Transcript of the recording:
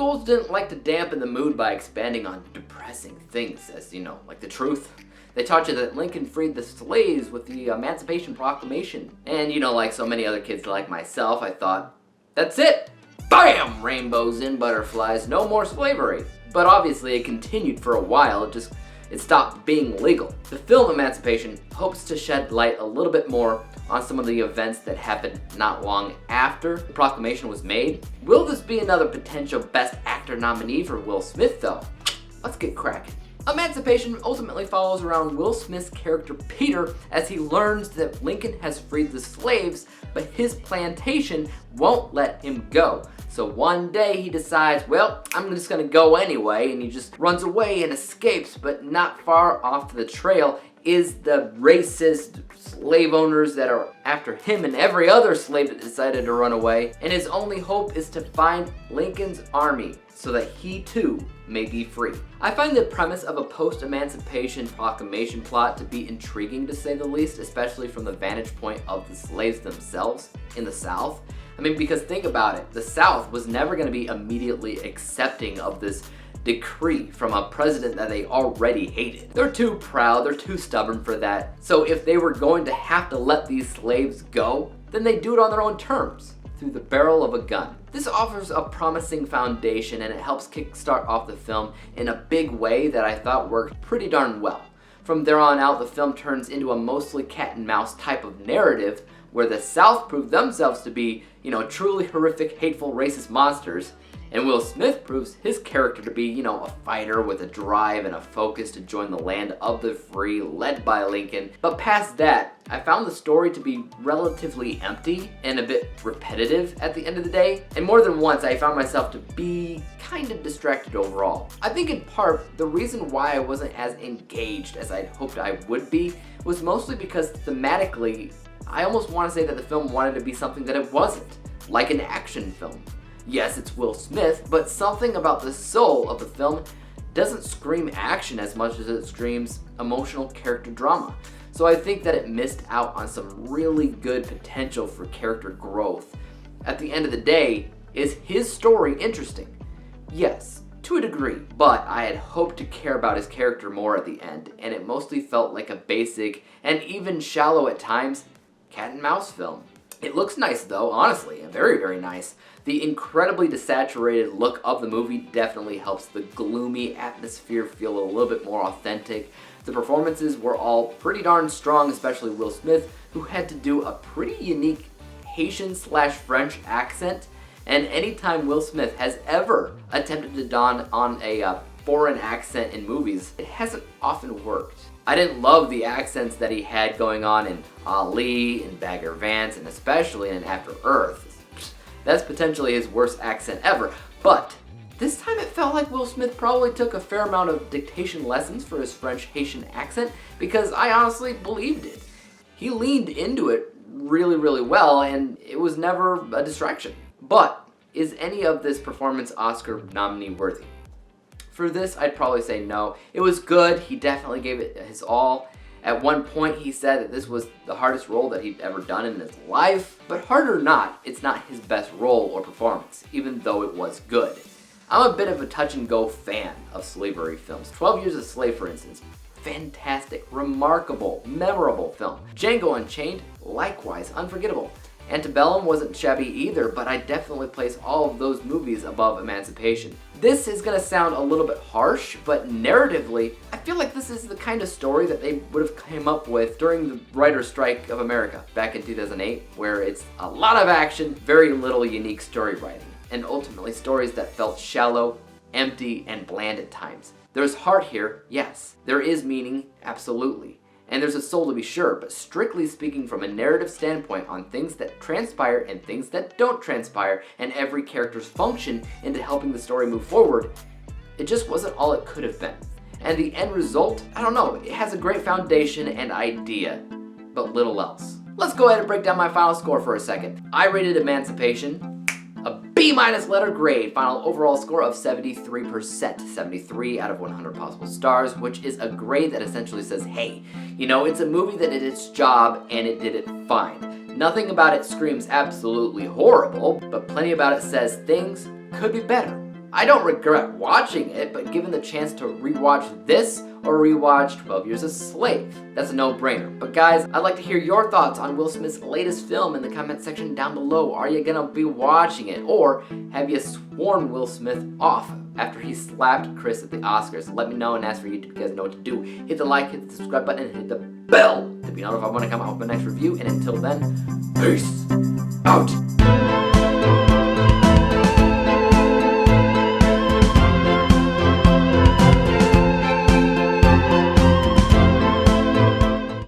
Goals didn't like to dampen the mood by expanding on depressing things as, like the truth. They taught you that Lincoln freed the slaves with the Emancipation Proclamation. And like so many other kids like myself, I thought, that's it! Bam! Rainbows and butterflies, no more slavery. But obviously it continued for a while, it stopped being legal. The film Emancipation hopes to shed light a little bit more on some of the events that happened not long after the proclamation was made. Will this be another potential Best Actor nominee for Will Smith though? Let's get cracking. Emancipation ultimately follows around Will Smith's character Peter as he learns that Lincoln has freed the slaves, but his plantation won't let him go. So one day he decides, well, I'm just gonna go anyway, and he just runs away and escapes, but not far off the trail is the racist slave owners that are after him and every other slave that decided to run away, and his only hope is to find Lincoln's army so that he too may be free. I find the premise of a post-emancipation proclamation plot to be intriguing to say the least, especially from the vantage point of the slaves themselves in the South. Because think about it, the South was never going to be immediately accepting of this decree from a president that they already hated. They're too proud, they're too stubborn for that. So if they were going to have to let these slaves go, then they do it on their own terms, through the barrel of a gun. This offers a promising foundation and it helps kickstart off the film in a big way that I thought worked pretty darn well. From there on out, the film turns into a mostly cat and mouse type of narrative where the South proved themselves to be, truly horrific, hateful, racist monsters, and Will Smith proves his character to be, a fighter with a drive and a focus to join the land of the free, led by Lincoln. But past that, I found the story to be relatively empty and a bit repetitive at the end of the day. And more than once, I found myself to be kind of distracted overall. I think in part, the reason why I wasn't as engaged as I'd hoped I would be was mostly because thematically, I almost want to say that the film wanted to be something that it wasn't, like an action film. Yes, it's Will Smith, but something about the soul of the film doesn't scream action as much as it screams emotional character drama. So I think that it missed out on some really good potential for character growth. At the end of the day, is his story interesting? Yes, to a degree, but I had hoped to care about his character more at the end, and it mostly felt like a basic, and even shallow at times, cat and mouse film. It looks nice though, honestly, very, very nice. The incredibly desaturated look of the movie definitely helps the gloomy atmosphere feel a little bit more authentic. The performances were all pretty darn strong, especially Will Smith, who had to do a pretty unique Haitian/French accent. And anytime Will Smith has ever attempted to don on a foreign accent in movies, it hasn't often worked. I didn't love the accents that he had going on in Ali, in Bagger Vance, and especially in After Earth. That's potentially his worst accent ever, but this time it felt like Will Smith probably took a fair amount of dictation lessons for his French-Haitian accent, because I honestly believed it. He leaned into it really, really well, and it was never a distraction. But is any of this performance Oscar nominee worthy? For this, I'd probably say no. It was good, he definitely gave it his all. At one point, he said that this was the hardest role that he'd ever done in his life. But hard or not, it's not his best role or performance, even though it was good. I'm a bit of a touch-and-go fan of slavery films. 12 Years a Slave, for instance. Fantastic, remarkable, memorable film. Django Unchained, likewise unforgettable. Antebellum wasn't shabby either, but I definitely place all of those movies above Emancipation. This is gonna sound a little bit harsh, but narratively, I feel like this is the kind of story that they would have come up with during the writer's strike of America back in 2008, where it's a lot of action, very little unique story writing, and ultimately stories that felt shallow, empty, and bland at times. There's heart here, yes. There is meaning, absolutely. And there's a soul to be sure, but strictly speaking from a narrative standpoint on things that transpire and things that don't transpire, and every character's function into helping the story move forward, it just wasn't all it could have been. And the end result, I don't know, it has a great foundation and idea, but little else. Let's go ahead and break down my final score for a second. I rated Emancipation a B- letter grade, final overall score of 73%, 73 out of 100 possible stars, which is a grade that essentially says, hey, it's a movie that did its job and it did it fine. Nothing about it screams absolutely horrible, but plenty about it says things could be better. I don't regret watching it, but given the chance to rewatch this or rewatch 12 Years a Slave, that's a no-brainer. But guys, I'd like to hear your thoughts on Will Smith's latest film in the comment section down below. Are you gonna be watching it, or have you sworn Will Smith off after he slapped Chris at the Oscars? Let me know, and as for you guys know what to do. Hit the like, hit the subscribe button, and hit the bell to be notified when I come out with my next review. And until then, peace out.